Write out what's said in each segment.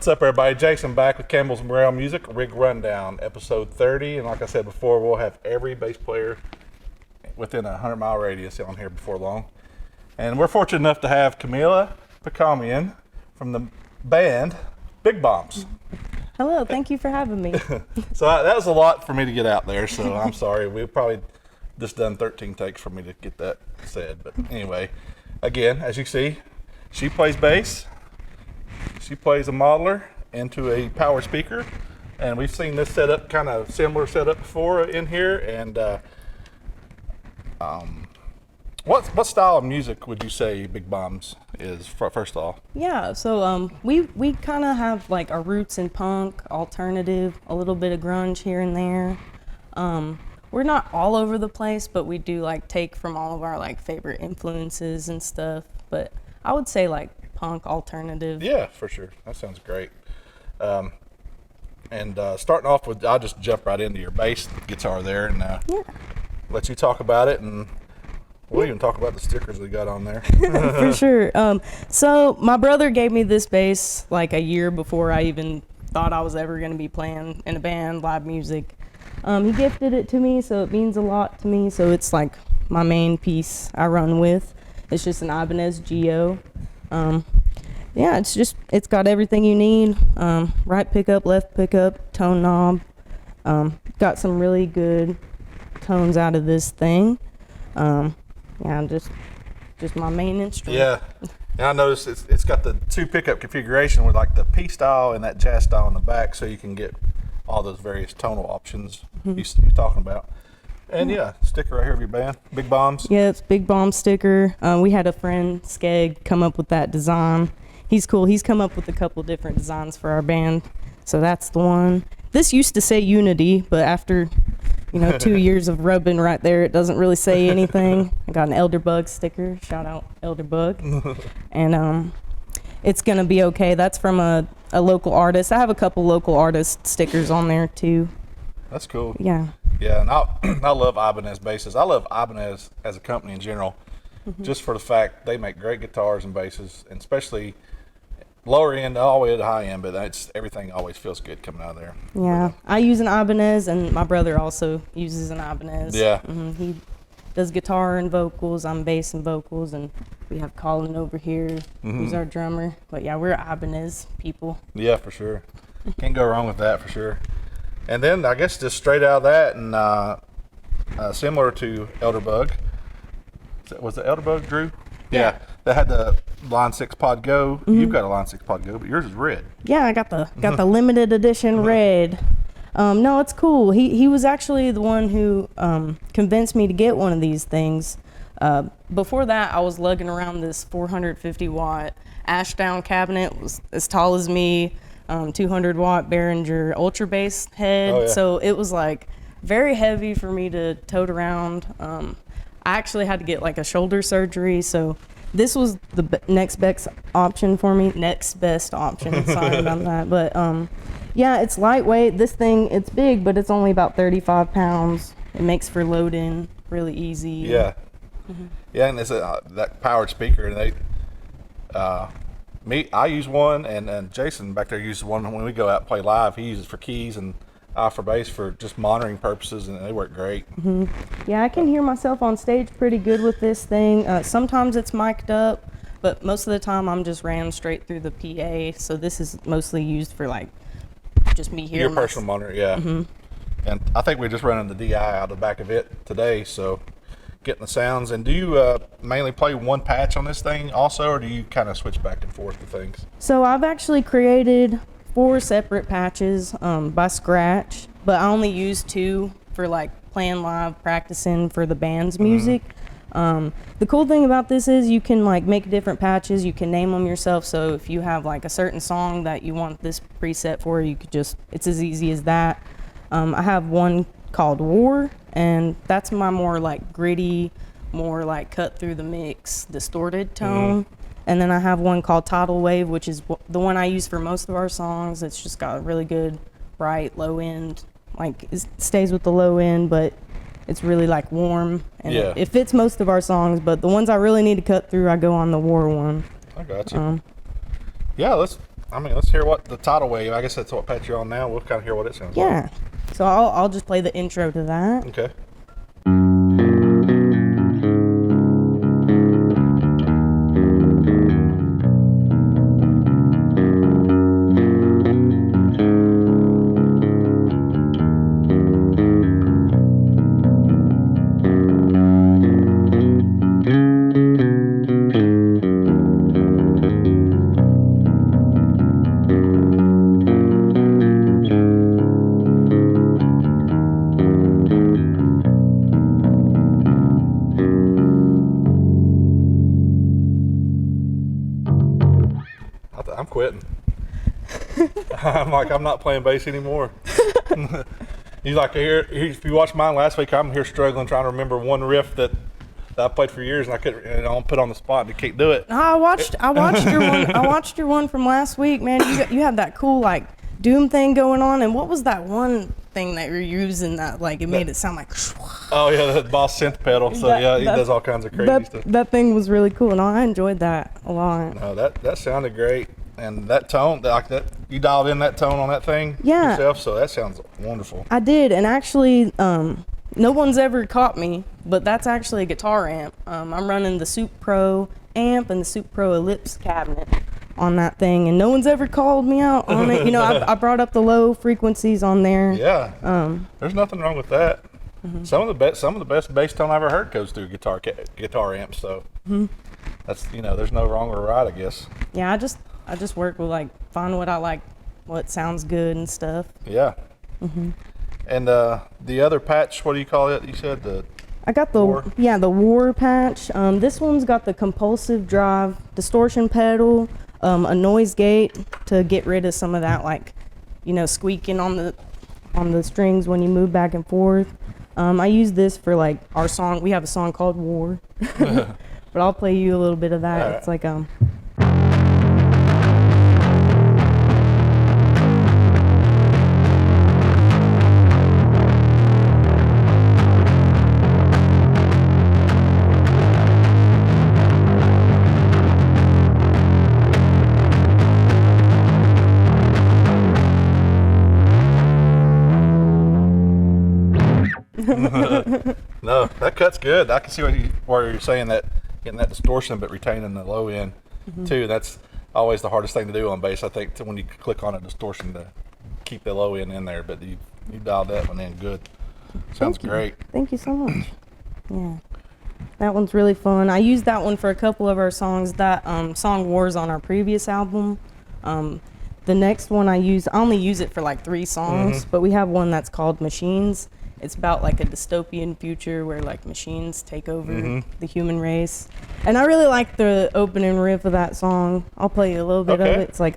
What's up, everybody? Jason back with Campbell's Morale Music Rig Rundown, episode 30. And like I said before, we'll have every bass player within a 100-mile radius on here before long. And we're fortunate enough to have Camilla Paykamian from the band Big Bombs. Hello, thank you for having me. So that was a lot for me to get out there, so I'm sorry. We've probably just done 13 takes for me to get that said. But anyway, again, as you see, she plays bass. She plays a modeler into a power speaker, and we've seen this setup, kind of similar setup before in here. And what style of music would you say Big Bombs is, first off? Yeah, so we kind of have like our roots in punk, alternative, a little bit of grunge here and there. We're not all over the place, but we do like take from all of our like favorite influences and stuff. But I would say like punk, alternative. Yeah, for sure. That sounds great. Starting off with, I'll just jump right into your bass guitar there and let you talk about it, and we'll even talk about the stickers we got on there. For sure. So my brother gave me this bass like a year before I even thought I was ever going to be playing in a band, live music. He gifted it to me, so it means a lot to me. So it's like my main piece I run with. It's just an Ibanez Geo. Yeah, it's got everything you need. Right pickup, left pickup, tone knob. Got some really good tones out of this thing. Yeah, just my main instrument. Yeah, and I noticed it's got the two pickup configuration with like the P style and that jazz style in the back, so you can get all those various tonal options you're talking about. And yeah, sticker right here of your band, Big Bombs. Yeah, it's Big Bomb sticker. We had a friend, Skeg, come up with that design. He's cool. He's come up with a couple different designs for our band. So that's the one. This used to say Unity, but after 2 years of rubbing right there, it doesn't really say anything. I got an Elderbug sticker. Shout out Elderbug. And it's going to be okay. That's from a local artist. I have a couple local artist stickers on there too. That's cool. Yeah. Yeah, and I love Ibanez basses. I love Ibanez as a company in general, just for the fact they make great guitars and basses, and especially lower end all the way to the high end, but everything always feels good coming out of there. Yeah, I use an Ibanez, and my brother also uses an Ibanez. Yeah. He does guitar and vocals, I'm bass and vocals, and we have Colin over here, who's our drummer. But yeah, we're Ibanez people. Yeah, for sure. Can't go wrong with that, for sure. And then I guess just straight out of that, and similar to Elderbug, was it Elderbug, Drew? Yeah. That had the Line 6 Pod Go. You've got a Line 6 Pod Go, but yours is red. Yeah, I got the limited edition red. No, it's cool. He was actually the one who convinced me to get one of these things. Before that, I was lugging around this 450 watt Ashdown cabinet. It was as tall as me. 200 watt Behringer Ultra Bass head. Oh, yeah. So it was like very heavy for me to tote around. I actually had to get like a shoulder surgery, so this was the next best option for me. Next best option, sorry about that. But yeah, it's lightweight. This thing, it's big, but it's only about 35 pounds. It makes for load-in really easy. Yeah. Yeah, and it's that powered speaker, and I use one, and Jason back there uses one when we go out and play live. He uses for keys, and I for bass for just monitoring purposes, and they work great. Yeah, I can hear myself on stage pretty good with this thing. Sometimes it's mic'd up, but most of the time I'm just ran straight through the PA. So this is mostly used for like just me hearing your personal monitor, yeah. And I think we're just running the DI out the back of it today, so getting the sounds. And do you mainly play one patch on this thing also, or do you kind of switch back and forth to things? So I've actually created 4 separate patches by scratch, but I only use 2 for like playing live, practicing for the band's music. The cool thing about this is you can like make different patches, you can name them yourself. So if you have like a certain song that you want this preset for, you could just, it's as easy as that. I have one called War, and that's my more like gritty, more like cut through the mix, distorted tone. And then I have one called Tidal Wave, which is the one I use for most of our songs. It's just got a really good, bright, low end. Like, it stays with the low end, but it's really like warm. And it fits most of our songs, but the ones I really need to cut through, I go on the War one. I got you. Yeah, let's I mean, let's hear what the tidal wave. I guess that's what patch you're on now. We'll kind of hear what it sounds like. Yeah. So I'll just play the intro to that. Okay. I'm quitting. I'm like, I'm not playing bass anymore. You like here? If you watched mine last week, I'm here struggling trying to remember one riff that I played for years, and I couldn't. And I'm put on the spot and can't do it. I watched your one. I watched your one from last week, man. You had that cool like doom thing going on, and what was that one thing that you're using that like it made it sound like? Oh yeah, the Boss synth pedal. So yeah, he does all kinds of crazy stuff. That thing was really cool, and I enjoyed that a lot. No, that sounded great, and that tone, like that, you dialed in that tone on that thing Yeah. yourself. So that sounds wonderful. I did, and actually, no one's ever caught me, but that's actually a guitar amp. I'm running the Super Pro amp and the Super Pro Ellipse cabinet on that thing, and no one's ever called me out on it. You know, I brought up the low frequencies on there. Yeah. There's nothing wrong with that. Mm-hmm. Some of the best bass tone I ever heard goes through guitar amps. So that's, there's no wrong or right, I guess. Yeah, I just work with like find what I like, what sounds good and stuff. Yeah. And the other patch, what do you call it? You said I got the War? the War patch. This one's got the compulsive drive distortion pedal, a noise gate to get rid of some of that like, squeaking on the strings when you move back and forth. I use this for like our song. We have a song called War, but I'll play you a little bit of that. All right. It's like No, that cut's good. I can see where you're saying that, getting that distortion but retaining the low end too. That's always the hardest thing to do on bass, I think, when you click on a distortion to keep the low end in there. But you dialed that one in good. Sounds great. Thank you so much. Yeah, that one's really fun. I used that one for a couple of our songs. That song War's on our previous album. The next one I only use it for like 3 songs, but we have one that's called Machines. It's about like a dystopian future where like machines take over the human race. And I really like the opening riff of that song. I'll play you a little bit of it. It's like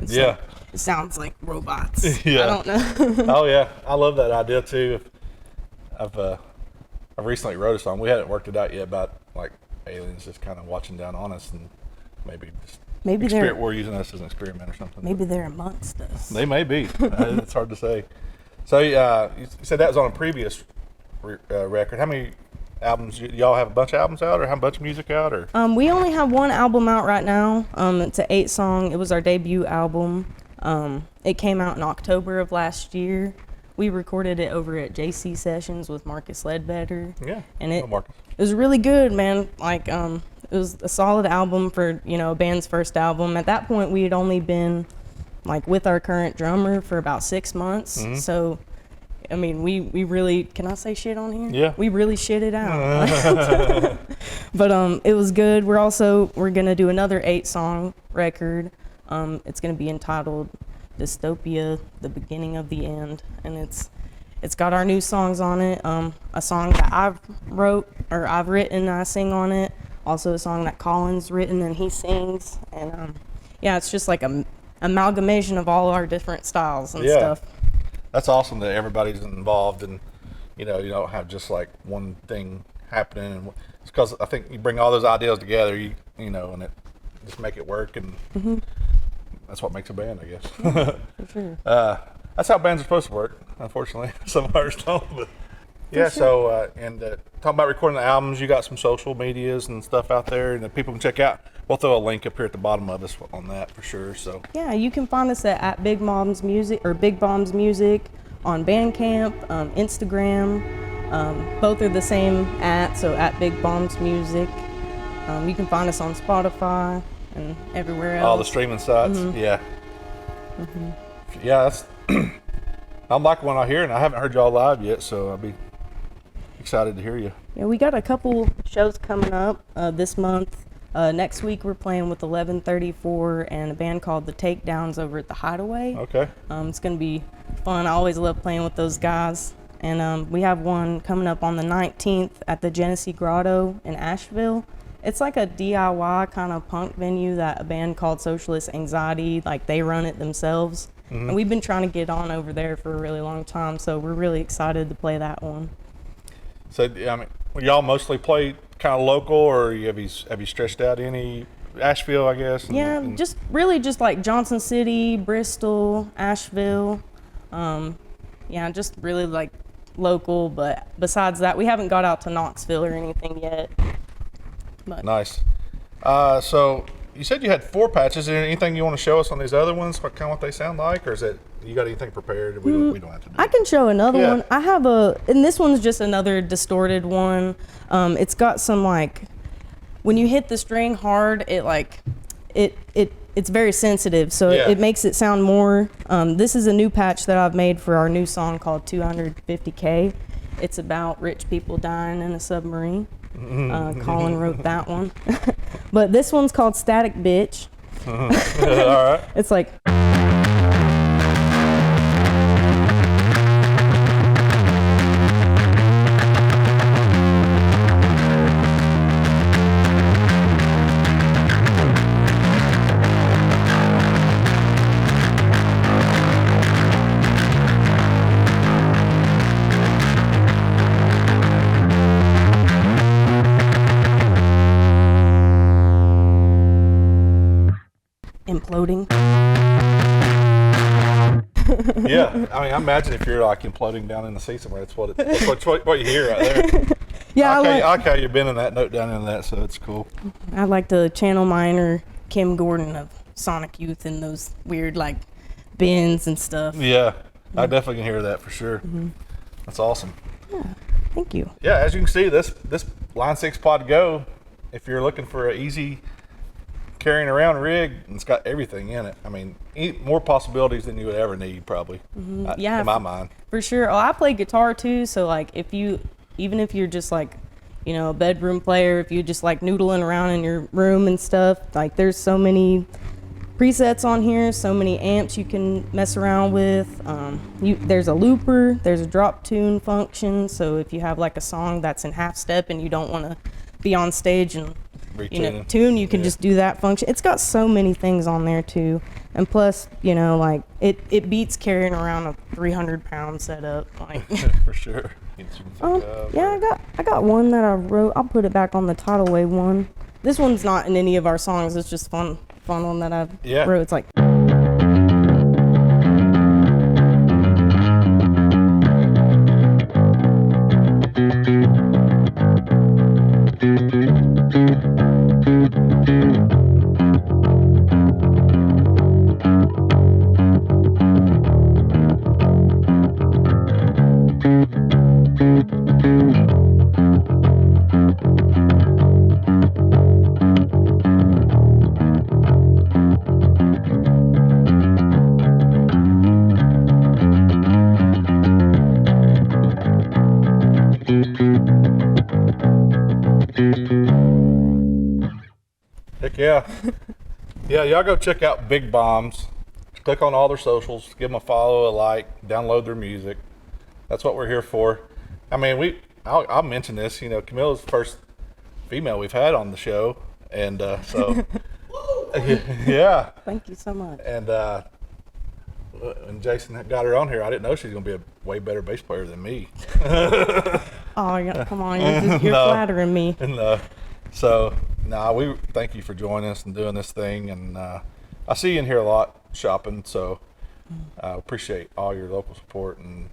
Yeah. it sounds like robots. Yeah. I don't know. Oh yeah, I love that idea too. I've recently wrote a song. We hadn't worked it out yet about like aliens just kind of watching down on us and maybe we're using us as an experiment or something. Maybe they're amongst us. They may be. It's hard to say. So you said that was on a previous record. How many albums? Y'all have a bunch of albums out, or have a bunch of music out, or? We only have one album out right now. It's an 8-song. It was our debut album. It came out in October of last year. We recorded it over at JC Sessions with Marcus Ledbetter. Yeah. And it Marcus. was really good, man. Like it was a solid album for a band's first album. At that point, we had only been like with our current drummer for about 6 months. So. I mean, we really, can I say shit on here? Yeah. We really shit it out. But it was good. We're going to do another 8-song record. It's going to be entitled Dystopia, The Beginning of the End. And it's got our new songs on it. A song that I've written and I sing on it. Also a song that Colin's written and he sings. And yeah, it's just like a amalgamation of all our different styles and stuff. That's awesome that everybody's involved, and you don't have just like one thing happening. And it's because I think you bring all those ideas together, and it just make it work, and that's what makes a band, I guess. Yeah, for sure. That's how bands are supposed to work. Unfortunately, some of ours don't. But yeah. So talking about recording the albums, you got some social medias and stuff out there, and that people can check out. We'll throw a link up here at the bottom of us on that for sure. So yeah, you can find us at Big Bombs Music or Big Bombs Music on Bandcamp, Instagram. Both are the same so at Big Bombs Music. You can find us on Spotify and everywhere else. All the streaming sites. Yeah. Yeah, that's. I'm liking what I hear, and I haven't heard y'all live yet, so I'll be excited to hear you. Yeah, we got a couple shows coming up this month. Next week we're playing with 1134 and a band called The Takedowns over at the Hideaway. Okay. It's going to be fun. I always love playing with those guys. And we have one coming up on the 19th at the Genesee Grotto in Asheville. It's like a DIY kind of punk venue that a band called Socialist Anxiety, like they run it themselves. And we've been trying to get on over there for a really long time, so we're really excited to play that one. So, I mean, y'all mostly play kind of local, or have you stretched out any Asheville, I guess? Just like Johnson City, Bristol, Asheville. Just really like local, but besides that, we haven't got out to Knoxville or anything yet. But. Nice. So you said you had 4 patches. Is there anything you want to show us on these other ones? What they sound like, or is it you got anything prepared? We don't have to do I can show another one. I have and this one's just another distorted one. It's got some like, when you hit the string hard, it's very sensitive, so it makes it sound more. This is a new patch that I've made for our new song called 250K. It's about rich people dying in a submarine. Colin wrote that one. But this one's called Static Bitch. All right. It's like... imploding. Yeah, I mean, I imagine if you're like imploding down in the sea somewhere, that's what you hear right there. Yeah, I like how you're bending that note down into that, so it's cool. I like to channel my inner Kim Gordon of Sonic Youth and those weird like bends and stuff. Yeah, I definitely can hear that for sure. That's awesome. Yeah, thank you. Yeah, as you can see, this Line 6 Pod Go, if you're looking for an easy carrying around rig, and it's got everything in it. I mean, more possibilities than you would ever need, probably. In my mind. For sure. Oh, I play guitar too, so like even if you're just like, a bedroom player, if you just like noodling around in your room and stuff, like there's so many presets on here, so many amps you can mess around with. There's a looper, there's a drop tune function, so if you have like a song that's in half step and you don't want to be on stage and tune, you can just do that function. It's got so many things on there too, and plus like it beats carrying around a 300-pound setup, like. For sure. I got one that I wrote. I'll put it back on the Tidal Wave one. This one's not in any of our songs, it's just fun one that I wrote. It's like Heck yeah. Yeah, y'all go check out Big Bombs. Click on all their socials, give them a follow, a like, download their music. That's what we're here for. I mean, I'll mention this, Camilla's the first female we've had on the show, and so Yeah. Thank you so much. And when Jason got her on here, I didn't know she was going to be a way better bass player than me. Oh, yeah, come on, you're No. flattering me. And so, we thank you for joining us and doing this thing. And I see you in here a lot shopping, so I appreciate all your local support. And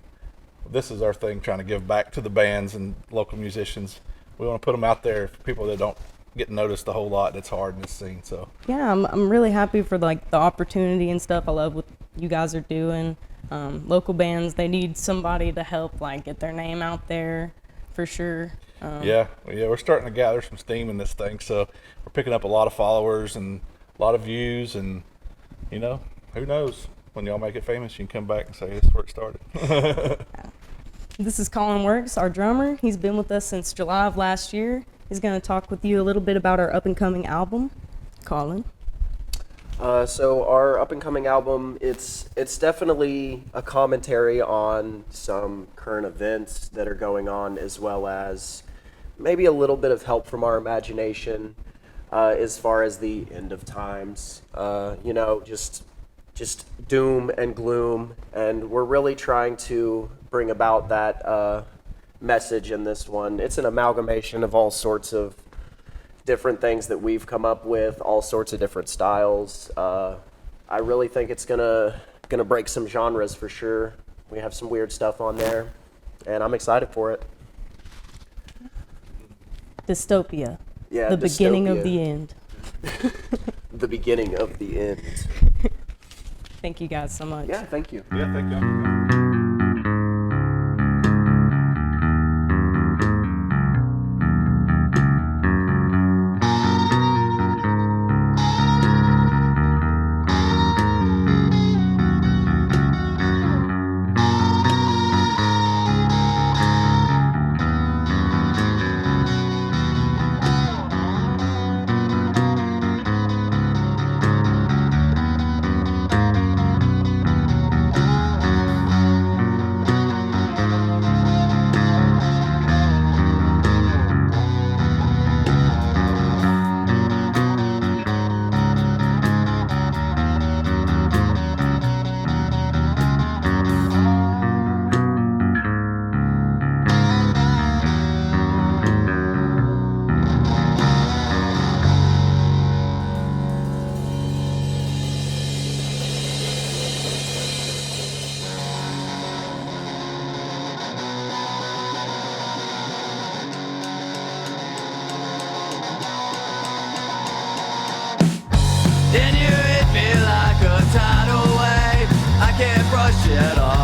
this is our thing, trying to give back to the bands and local musicians. We want to put them out there for people that don't get noticed a whole lot. It's hard in this scene. So Yeah, I'm really happy for like the opportunity and stuff. I love what you guys are doing. Local bands, they need somebody to help like get their name out there for sure. yeah, we're starting to gather some steam in this thing. So we're picking up a lot of followers and a lot of views, and who knows, when y'all make it famous, you can come back and say this is where it started. This is Colin Works, our drummer. He's been with us since July of last year. He's going to talk with you a little bit about our up-and-coming album. Colin. So our up-and-coming album, it's definitely a commentary on some current events that are going on, as well as maybe a little bit of help from our imagination as far as the end of times. Just doom and gloom, and we're really trying to bring about that message in this one. It's an amalgamation of all sorts of different things that we've come up with, all sorts of different styles. I really think it's gonna break some genres for sure. We have some weird stuff on there, and I'm excited for it. Dystopia. Yeah, The beginning of dystopia. the end. The beginning of the end. Thank you guys so much. Yeah, thank you. Yeah, thank you. Then you hit me like a tidal wave. I can't brush it off.